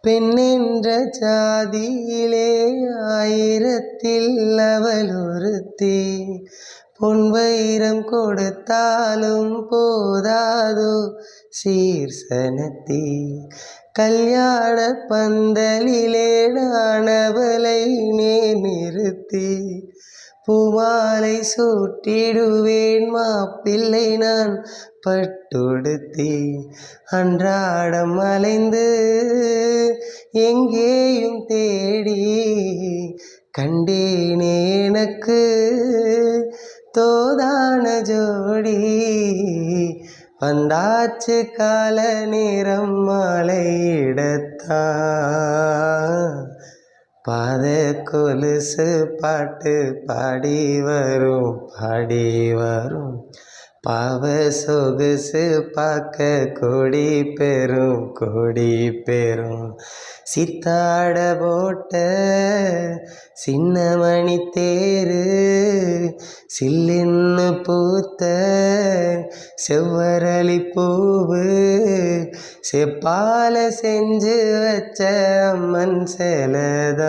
பெண்ணென்ற ஜாதியிலே ஆயிரத்தில் அவள் ஒருத்தி. பொன் வைரம் கொடுத்தாலும் போதாதோ சீர்சனத்தி. கல்யாண பந்தலிலே நான் அவளை நிறுத்தி பூமாலை சூட்டிடுவேன் மாப்பிள்ளை நான் பட்டுடுத்தி. அன்றாடம் அலைந்து எங்கேயும் தேடி கண்டேனே எனக்கு தோதான ஜோடி. வந்தாச்சு கால நேரம் மாலையிடத்தான் பாத கொலுசு பாட்டு பாடி வரும் பாவ சொகுசு பார்க்க கொடி பெரும். சித்தாட போட்ட சின்னமணி தேரு சில்லின்னு பூத்த செவ்வரளி பூவு செப்பால செஞ்சு வச்ச அம்மன் சேலதான்.